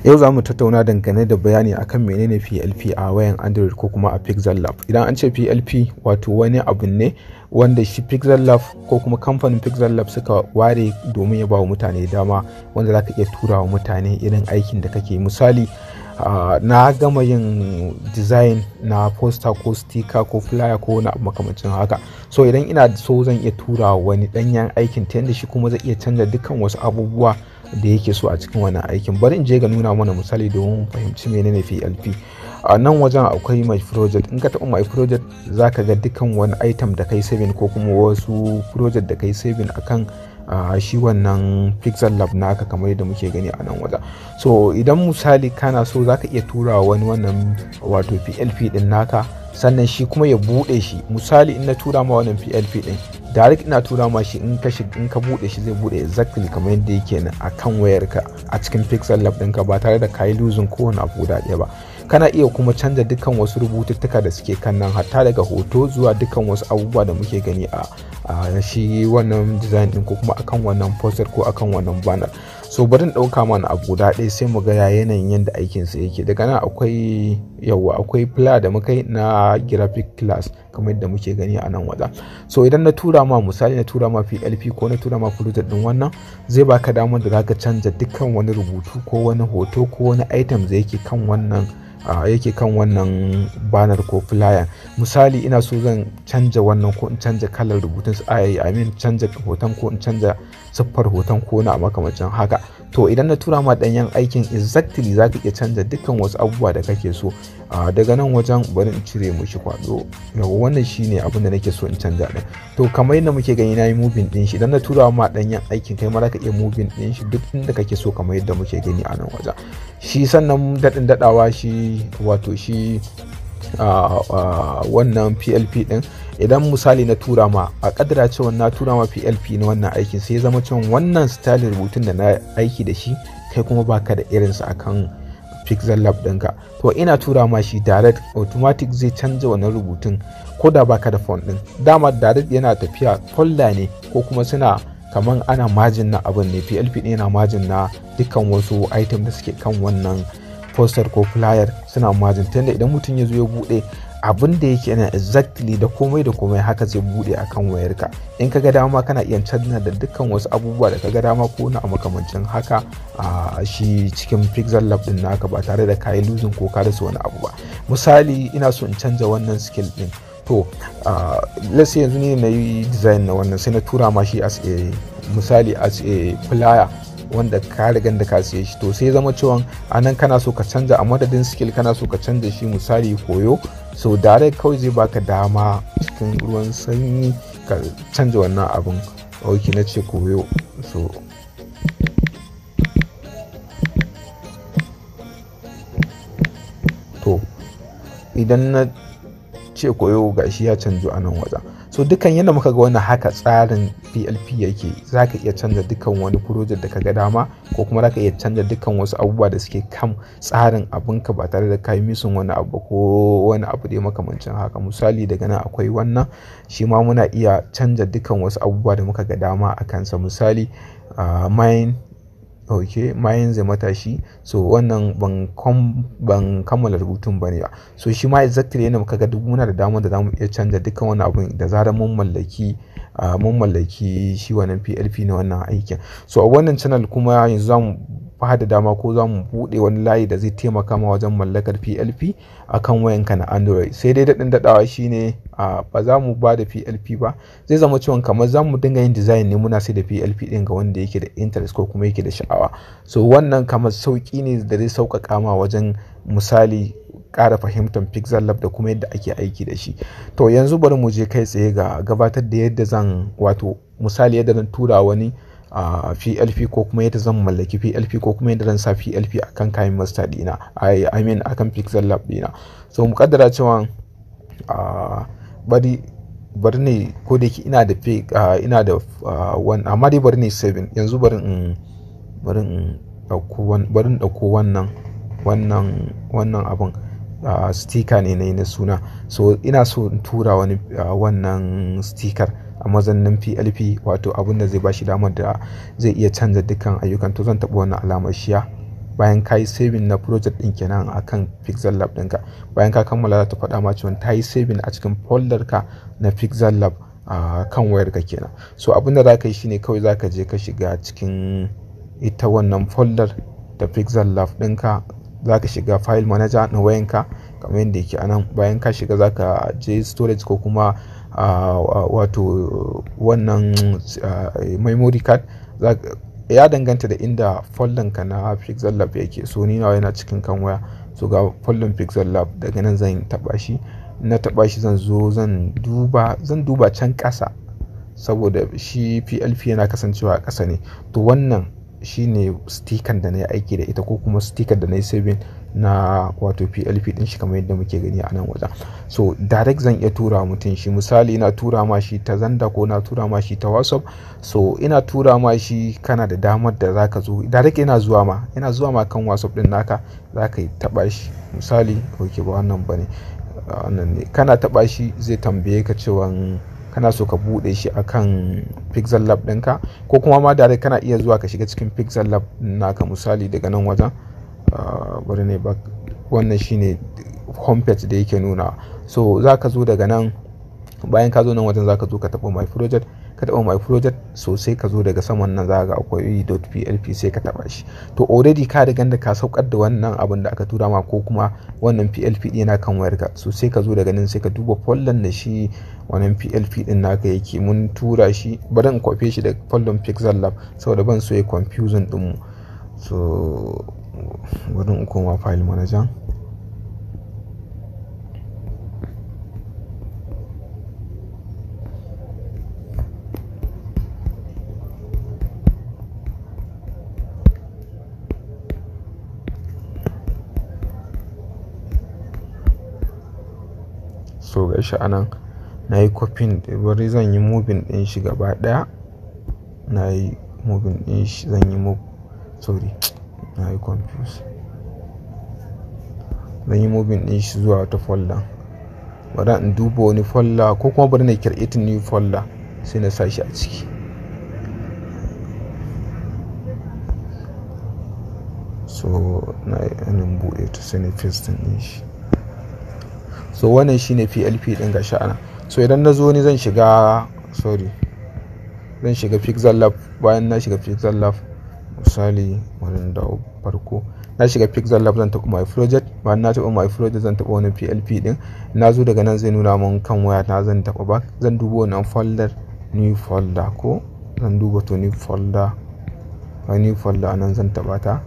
Yau za mu tattauna dangane da bayani akan menene PLP a wayan Android ko kuma a Pixellab. Idan an ce PLP wato wani abu ne wanda shi Pixellab ko kuma kamfanin Pixellab suka ware domin ya ba wa mutane dama wanda za ka iya tura wa mutane irin aikin da kake. Misali, na gama yin design na poster ko sticker ko flyer ko wani abu makamancin haka. So idan ina so zan iya tura wa wani danyen aikin ta yadda shi kuma zai iya canza dukkan wasu abubuwa da yake so a cikin wannan aikin. Bari in je ga nuna mana misali domin mu fahimci menene PLP. A nan wajen akwai my project. In ka taɓa my project za ka ga dukkan wani item da kai saving ko kuma wasu project da kai saving akan shi wannan Pixellab naka kamar yadda muke gani a nan wajen. So idan misali kana so za ka iya tura wani wannan wato PLP din naka, sannan shi kuma ya buɗe shi. Misali in na tura ma wannan PLP din direct ina tura ma shi, in ka buɗe shi zai buɗe exactly kamar yadda yake nan akan wayarka a cikin Pixellab ɗinka ba tare da ka yi losing kowane abu guda ɗaya ba. Kana iya kuma canza dukkan wasu rubututtuka da suke kan nan, hatta daga hoto zuwa dukkan wasu abubuwa da muke gani a shi wannan design ɗin ko kuma akan wannan poster ko akan wannan banner. So bari in ɗauka mana abu guda ɗaya sai mu ga yanayin yadda aikinsa yake. Daga nan akwai player da muka yi na graphic class kamar yadda muke gani a nan wajen. So idan na tura ma misali na tura ma PLP ko na tura ma project din wannan, zai baka damar da zaka canza dukkan wani rubutu ko wani hoto ko wani item da yake kan wannan banner ko flyer. Misali ina so zan canja wannan ko in canja kalar rubutun canja hoton ko in canja siffar hoton ko na makamancin haka. To idan na tura ma danyen aikin exactly zaka iya canja dukkan wasu abubuwa da kake so. Daga nan wajen bari in cire mushi kwado. Wannan shine abin da nake so in canja din. To kamar yadda muke gani nayi moving din shi. Idan na tura ma danyen aikin kai ma zaka iya moving din shi duk inda kake so kamar yadda muke gani a nan wajen. Shi sannan dadin dadawa shi wato shi wannan PLP din, idan misali na tura ma a kaddara cewa na tura ma PLP na wannan aikin sai ya zama cewa wannan style rubutun da na aiki da shi kai kuma baka da irinsa akan Pixellab ɗinka, to ina tura ma shi direct automatic zai canza wannan rubutun ko da baka da font din. Dama direct yana tafiya folder ne ko kuma suna kaman ana margin na abin ne. PLP ɗin yana margin na dukkan wasu item da suke kan wannan poster ko flyer suna margin, tunda idan mutum ya zo ya bude abin da yake yana exactly da komai haka zai bude akan wayarka. In ka ga dama kana iya canza da dukkan wasu abubuwa da ka ga dama ko na makamancin haka a shi cikin Pixellab din naka ba tare da kayi losing ko ka rasa wani abu ba. Misali ina so in canza wannan skill din, to let's say yanzu ne na yi design na wannan sai na tura ma shi as a flyer wanda ka riga da ka siye shi. To sai zama cewa anan kana so ka canza a madadin skill kana so ka canza shi misali koyo, so direct kawai zai baka dama cikin ruwan sanyi ka canza wannan abin. Ok, na ce koyo, so to idan na ce koyo gashi ya canjo a nan wajen. So dukkan yadda muka ga wannan haka tsarin PLP yake, zaka iya canza dukkan wani project da ka ga dama ko kuma zaka iya canza dukkan wasu abubuwa da suke kan tsarin abinka ba tare da ka yi missing wani abu ko wani abu da makamancin haka. Misali daga nan akwai wannan, shi ma muna iya canza dukkan wasu abubuwa da muka ga dama a kansa. Misali mayin zai matashi, so wannan ban kammala rubutun bane ba. So shi ma exactly yana muka ga duk muna da damar da zamu iya canza dukkan wani abun da zarar mun mallaki shi wannan PLP na wannan aikin. So a wannan channel kuma yanzu zamu fada dama ko zamu bude wani layi da zai taimaka ma wajen mallakar PLP akan wayanka na Android. Sai dai dadin dadawa shine ba za mu ba da PLP ba, zai zama cewa kamar za mu dinga yin design ne muna sai da PLP din ga wanda yake da interest ko kuma yake da sha'awa. So wannan kamar sauki ne da zai sauƙaƙa ma wajen misali ƙara fahimtar Pixellab da kuma yadda ake aiki da shi. To yanzu bari mu je kai tsaye ga gabatar da yadda zan wato misali yadda zan tura wani PLP ko kuma yadda zan mallaki PLP ko kuma yadda zan sa PLP akan kayan master dina akan Pixellab dina. So mu kaddara cewa bari ne ko da yake ina da one, amma dai bari ne 7. Yanzu bari in dauko wannan abun sticker ne na suna. So ina so in tura wani wannan sticker a mazannin PLP, wato abin da zai bashi damar da zai iya canza dukkan ayyukan. To zan taɓa wannan alamar shiya bayan ka yi saving na project ɗin kenan akan Pixellab ɗinka. Bayan ka kammala za ta faɗa ma cewa ta yi saving a cikin folder ka na Pixellab a kan wayarka kenan. So abin da za ka yi shine kawai za ka je ka shiga cikin ita wannan folder da Pixellab ɗinka, za ka shiga file manager na wayanka kamar yadda yake anan. Bayan ka shiga za ka je storage ko kuma wato wannan memory card, ya danganta da inda folder ka na Pixellab yake. So ni nawa yana cikin kan waya, so ga folder Pixellab, daga nan zan taba shi. Na taba shi zan zo zan duba can ƙasa, saboda shi PLP yana kasancewa a ƙasa ne. To wannan shine sticker da na yi aiki da ita, ko kuma sticker da na yi saving na wato PLP din shi kamar yadda muke gani a nan wajen. So direct zan iya tura mutum shi, misali ina tura ma shi ta Zanda ko na tura ma shi ta WhatsApp. So ina tura ma shi, kana da damar da zaka zo direct, ina zuwa ma kan WhatsApp din naka, zaka yi taba shi. Misali okay, ba wannan bane, wannan ne. Kana taba shi zai tambaye ka cewa kana so ka bude shi akan Pixellab ɗinka, ko kuma ma direct kana iya zuwa ka shiga cikin Pixellab naka. Misali daga nan wajen bari ne ba, wannan shine homepage da yake nuna. So za ka zo daga nan, bayan ka zo nan wajen za ka zo ka taɓa my project. Ka taɓa my project, so sai ka zo daga saman nan za ga akwai .plp, sai ka taɓa shi. To already ka riga da ka saukar da wannan abin da aka tura ma, ko kuma wannan PLP ɗin yana kan wayarka. So sai ka zo daga nan sai ka duba folder da shi wannan PLP ɗin naka yake. Mun tura shi, bari in kwafe shi da folder Pixellab saboda ban so ya confusing ɗinmu. So bari in koma file manager. So ga shi anan na yi copying, bari zan yi moving din shi gaba daya. Na yi moving din shi, zan yi move, sorry na yi confuse. Zan yi moving din shi zuwa wata folder. Bari in duba wani folder, ko kuma bari na create new folder sai na sa shi a ciki. So na yi bude ta sai na paste din shi. So wannan shine PLP din gashi ana. So idan na zo ni zan shiga Pixellab. Bayan na shiga Pixellab, misali wannan da farko na shiga Pixellab, zan taɓa my project. Bayan na taɓa my project zan taɓa wannan PLP din. Na zo daga nan zai nuna mun kan waya na, zan taɓa back, zan duba wannan folder, new folder, ko zan duba to new folder. New folder anan zan taɓa ta,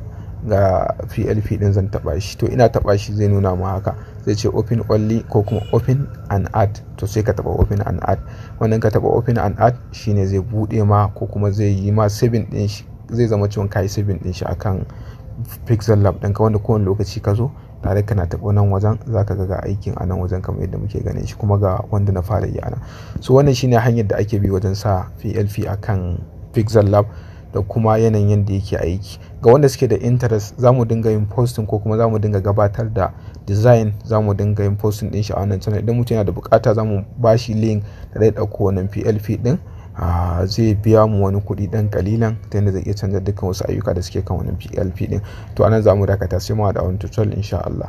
ga PLP din zan taɓa shi. To ina taɓa shi zai nuna mu haka, zai ce open only ko kuma open and add. To sai ka taɓa open and add. Wannan ka taɓa open and add shine zai bude ma, ko kuma zai yi ma saving din shi, zai zama cewa kai saving din shi akan Pixellab ɗinka, wanda kowane lokaci ka zo tare kana taɓa nan wajen zaka ga aikin a nan wajen kamar yadda muke ganin shi, kuma ga wanda na fara yi ana. So wannan shine hanyar da ake bi wajen sa PLP akan Pixellab da kuma yanayin yadda yake aiki. Ga wanda suke da interest, za mu dinga yin posting ko kuma za mu dinga gabatar da design, za mu dinga yin posting din shi a wannan channel. Idan mutum yana da bukata za mu ba shi link da zai dauko wannan PLP din, zai biya mu wani kuɗi dan kalilan ta yadda zai iya canza dukkan wasu ayyuka da suke kan wannan PLP din. To anan za mu dakata, sai mu haɗa wani tutorial insha Allah.